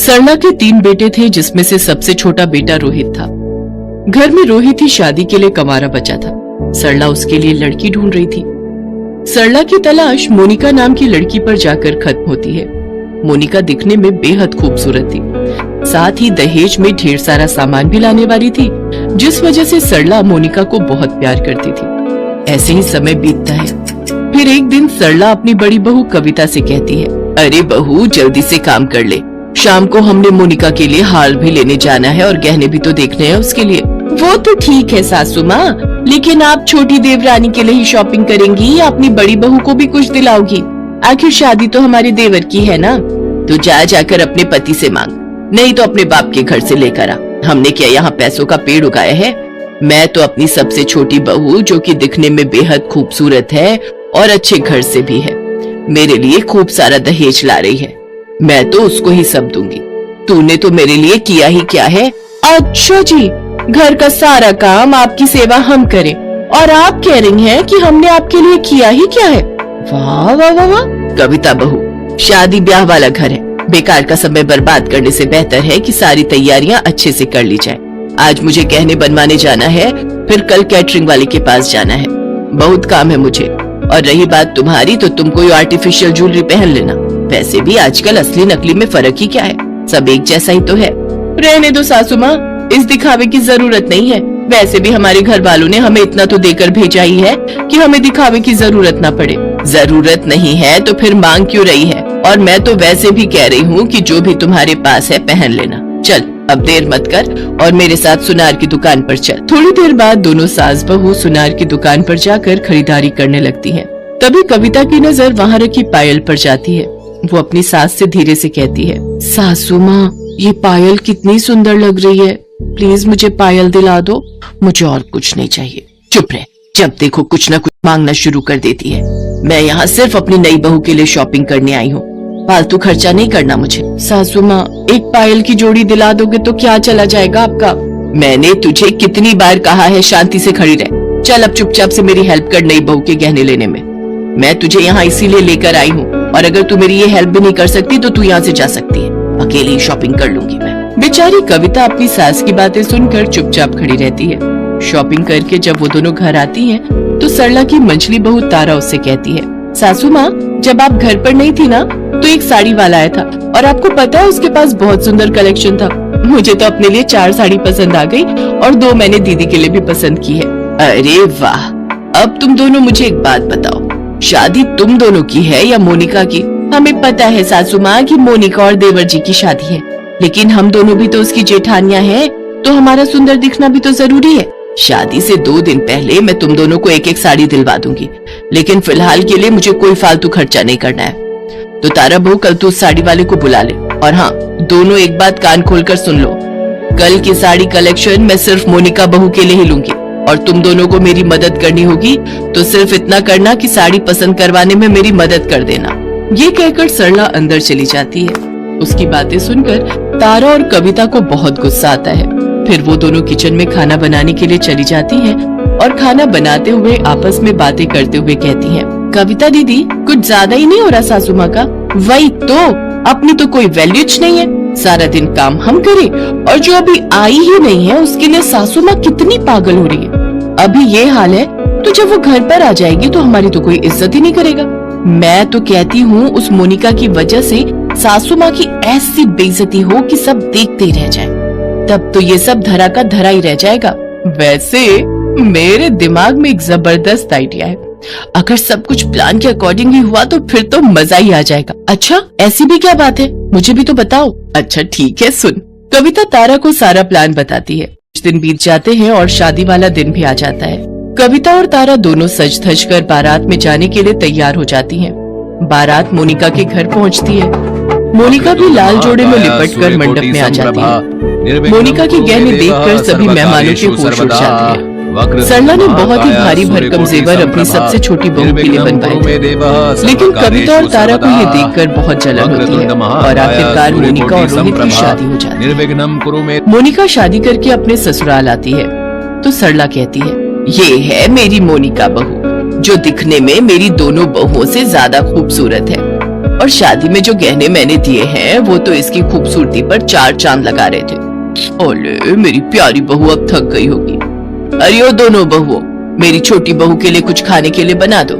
सरला के 3 बेटे थे, जिसमें से सबसे छोटा बेटा रोहित था। घर में रोहित ही शादी के लिए कंवारा बचा था। सरला उसके लिए लड़की ढूंढ रही थी। सरला की तलाश मोनिका नाम की लड़की पर जाकर खत्म होती है। मोनिका दिखने में बेहद खूबसूरत थी, साथ ही दहेज में ढेर सारा सामान भी लाने वाली थी, जिस वजह से सरला मोनिका को बहुत प्यार करती थी। ऐसे ही समय बीतता है। फिर एक दिन सरला अपनी बड़ी बहू कविता से कहती है, अरे बहू जल्दी से काम कर ले, शाम को हमने मोनिका के लिए हार भी लेने जाना है और गहने भी तो देखने हैं उसके लिए। वो तो ठीक है सासू माँ, लेकिन आप छोटी देवरानी के लिए ही शॉपिंग करेंगी या अपनी बड़ी बहू को भी कुछ दिलाओगी? आखिर शादी तो हमारे देवर की है ना। तो जाकर अपने पति से मांग, नहीं तो अपने बाप के घर से लेकर आ। हमने क्या यहाँ पैसों का पेड़ उगाया है? मैं तो अपनी सबसे छोटी बहू, जो कि दिखने में बेहद खूबसूरत है और अच्छे घर से भी है, मेरे लिए खूब सारा दहेज ला रही है। मैं तो उसको ही सब दूंगी। तूने तो मेरे लिए किया ही क्या है? अच्छा जी, घर का सारा काम आपकी सेवा हम करें और आप कह रही हैं कि हमने आपके लिए किया ही क्या है? वाह वाह वाह वाह। कविता बहू, शादी ब्याह वाला घर है, बेकार का समय बर्बाद करने से बेहतर है कि सारी तैयारियां अच्छे से कर ली जाए। आज मुझे गहने बनवाने जाना है, फिर कल कैटरिंग वाले के पास जाना है, बहुत काम है मुझे। और रही बात तुम्हारी, तो तुम कोई आर्टिफिशियल ज्वेलरी पहन लेना। वैसे भी आजकल असली नकली में फर्क ही क्या है, सब एक जैसा ही तो है। रहने दो सासू माँ, इस दिखावे की जरूरत नहीं है। वैसे भी हमारे घर वालों ने हमें इतना तो देकर भेजा ही है कि हमें दिखावे की जरूरत ना पड़े। जरूरत नहीं है तो फिर मांग क्यों रही है? और मैं तो वैसे भी कह रही हूँ कि जो भी तुम्हारे पास है पहन लेना। चल अब देर मत कर और मेरे साथ सुनार की दुकान पर चल। थोड़ी देर बाद दोनों सास बहू सुनार की दुकान पर जाकर खरीदारी करने लगती हैं। तभी कविता की नजर वहाँ रखी पायल पर जाती है। वो अपनी सास से धीरे से कहती है, सासू माँ ये पायल कितनी सुंदर लग रही है, प्लीज मुझे पायल दिला दो, मुझे और कुछ नहीं चाहिए। चुप रह, जब देखो कुछ न कुछ मांगना शुरू कर देती है। मैं यहाँ सिर्फ अपनी नई बहू के लिए शॉपिंग करने आई हूँ, फालतू खर्चा नहीं करना मुझे। सासू माँ एक पायल की जोड़ी दिला दोगे तो क्या चला जाएगा आपका? मैंने तुझे कितनी बार कहा है शांति से खड़ी रह। चल अब चुपचाप से मेरी हेल्प कर नई बहू के गहने लेने में। मैं तुझे यहाँ इसीलिए लेकर आई हूँ, और अगर तू मेरी ये हेल्प भी नहीं कर सकती तो तू यहाँ से जा सकती है, अकेले ही शॉपिंग कर लूंगी मैं। बेचारी कविता अपनी सास की बातें सुनकर चुपचाप खड़ी रहती है। शॉपिंग करके जब वो दोनों घर आती हैं, तो सरला की मंझली बहू तारा उससे कहती है, सासू माँ जब आप घर पर नहीं थी ना, तो एक साड़ी वाला आया था और आपको पता है उसके पास बहुत सुंदर कलेक्शन था। मुझे तो अपने लिए 4 साड़ी पसंद आ गई और 2 मैंने दीदी के लिए भी पसंद की है। अरे वाह। अब तुम दोनों मुझे एक बात बताओ, शादी तुम दोनों की है या मोनिका की? हमें पता है सासू माँ कि मोनिका और देवर जी की शादी है, लेकिन हम दोनों भी तो उसकी जेठानियां हैं, तो हमारा सुंदर दिखना भी तो जरूरी है। शादी से 2 दिन पहले मैं तुम दोनों को एक साड़ी दिलवा दूंगी, लेकिन फिलहाल के लिए मुझे कोई फालतू खर्चा नहीं करना है। तो तारा बहू कल तू उस साड़ी वाले को बुला ले। और हाँ, दोनों एक बात कान खोलकर सुन लो, कल की साड़ी कलेक्शन मैं सिर्फ मोनिका बहू के लिए ही लूंगी, और तुम दोनों को मेरी मदद करनी होगी तो सिर्फ इतना करना कि साड़ी पसंद करवाने में मेरी मदद कर देना। ये कहकर सरला अंदर चली जाती है। उसकी बातें सुनकर तारा और कविता को बहुत गुस्सा आता है। फिर वो दोनों किचन में खाना बनाने के लिए चली जाती हैं और खाना बनाते हुए आपस में बातें करते हुए कहती हैं, कविता दीदी कुछ ज्यादा ही नहीं हो रहा सासू माँ का? वही तो, अपनी तो कोई वैल्यूज नहीं है, सारा दिन काम हम करें और जो अभी आई ही नहीं है उसके लिए सासू माँ कितनी पागल हो रही है। अभी ये हाल है तो जब वो घर पर आ जाएगी तो हमारी तो कोई इज्जत ही नहीं करेगा। मैं तो कहती हूँ उस मोनिका की वजह से सासू माँ की ऐसी बेइज्जती हो कि सब देखते ही रह जाए, तब तो ये सब धरा का धरा ही रह जाएगा। वैसे मेरे दिमाग में एक जबरदस्त आइडिया है, अगर सब कुछ प्लान के अकॉर्डिंग ही हुआ तो फिर तो मजा ही आ जाएगा। अच्छा ऐसी भी क्या बात है, मुझे भी तो बताओ। अच्छा ठीक है सुन। कविता तारा को सारा प्लान बताती है। कुछ दिन बीत जाते हैं और शादी वाला दिन भी आ जाता है। कविता और तारा दोनों सज धज कर बारात में जाने के लिए तैयार हो जाती हैं। बारात मोनिका के घर पहुंचती है। मोनिका भी लाल जोड़े में लिपट कर मंडप में आ जाती है। मोनिका के गहने देखकर सभी मेहमानों के होश उड़ जाते हैं। सरला ने बहुत ही भारी भरकम जेवर अपनी सबसे छोटी बहू के लिए बनवाए थे, लेकिन कविता और तारा को ये देखकर बहुत जलन होती है और आखिरकार मोनिका और रोहित की शादी हो जाती है। मोनिका शादी करके अपने ससुराल आती है तो सरला कहती है, ये है मेरी मोनिका बहू, जो दिखने में मेरी दोनों बहुओं से ज्यादा खूबसूरत है। और शादी में जो गहने मैंने दिए हैं वो तो इसकी खूबसूरती पर 4 चांद लगा रहे थे। ओले मेरी प्यारी बहू अब थक गई होगी। अरे ओ दोनों बहुओं, मेरी छोटी बहू के लिए कुछ खाने के लिए बना दो,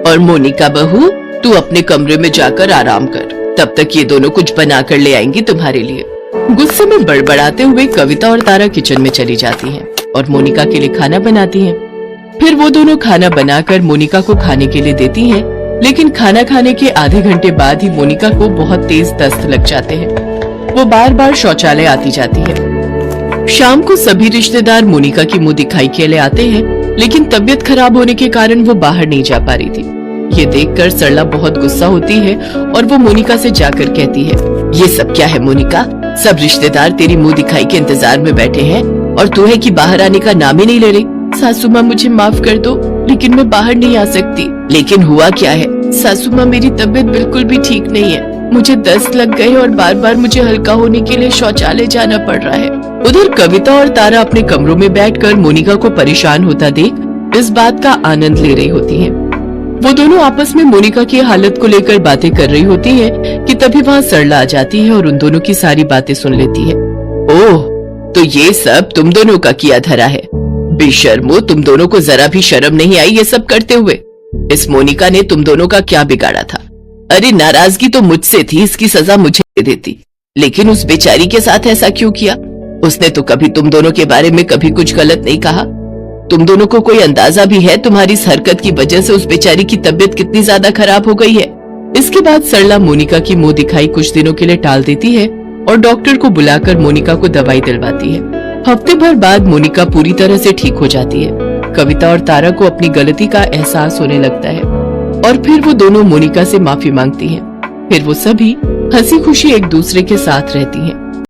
और मोनिका बहू तू अपने कमरे में जाकर आराम कर, तब तक ये दोनों कुछ बना कर ले आएंगी तुम्हारे लिए। गुस्से में बड़बड़ाते हुए कविता और तारा किचन में चली जाती हैं और मोनिका के लिए खाना बनाती हैं। फिर वो दोनों खाना बनाकर मोनिका को खाने के लिए देती हैं, लेकिन खाना खाने के आधे घंटे बाद ही मोनिका को बहुत तेज दस्त लग जाते हैं। वो बार बार शौचालय आती जाती है। शाम को सभी रिश्तेदार मोनिका की मुंह दिखाई के लिए आते हैं, लेकिन तबीयत खराब होने के कारण वो बाहर नहीं जा पा रही थी। ये देखकर सरला बहुत गुस्सा होती है और वो मोनिका से जाकर कहती है, ये सब क्या है मोनिका? सब रिश्तेदार तेरी मुंह दिखाई के इंतजार में बैठे हैं और तू है कि बाहर आने का नाम ही नहीं ले रही। सासू माँ मुझे माफ कर दो, लेकिन मैं बाहर नहीं आ सकती। लेकिन हुआ क्या है? सासू माँ मेरी तबीयत बिल्कुल भी ठीक नहीं है, मुझे दस्त लग गए और बार बार मुझे हल्का होने के लिए शौचालय जाना पड़ रहा है। उधर कविता और तारा अपने कमरों में बैठकर मोनिका को परेशान होता देख इस बात का आनंद ले रही होती हैं। वो दोनों आपस में मोनिका की हालत को लेकर बातें कर रही होती हैं कि तभी वहाँ सरला आ जाती है और उन दोनों की सारी बातें सुन लेती है। ओह, तो ये सब तुम दोनों का किया धरा है। बेशर्मो, तुम दोनों को जरा भी शर्म नहीं आई ये सब करते हुए? इस मोनिका ने तुम दोनों का क्या बिगाड़ा था? अरे नाराजगी तो मुझसे थी, इसकी सजा मुझे दे देती, लेकिन उस बेचारी के साथ ऐसा क्यों किया? उसने तो कभी तुम दोनों के बारे में कभी कुछ गलत नहीं कहा। तुम दोनों को कोई अंदाजा भी है तुम्हारी इस हरकत की वजह से उस बेचारी की तबीयत कितनी ज्यादा खराब हो गई है? इसके बाद सरला मोनिका की मुंह दिखाई कुछ दिनों के लिए टाल देती है और डॉक्टर को बुलाकर मोनिका को दवाई दिलवाती है। हफ्ते भर बाद मोनिका पूरी तरह से ठीक हो जाती है। कविता और तारा को अपनी गलती का एहसास होने लगता है और फिर वो दोनों मोनिका से माफी मांगती हैं। फिर वो सभी हंसी खुशी एक दूसरे के साथ रहती हैं।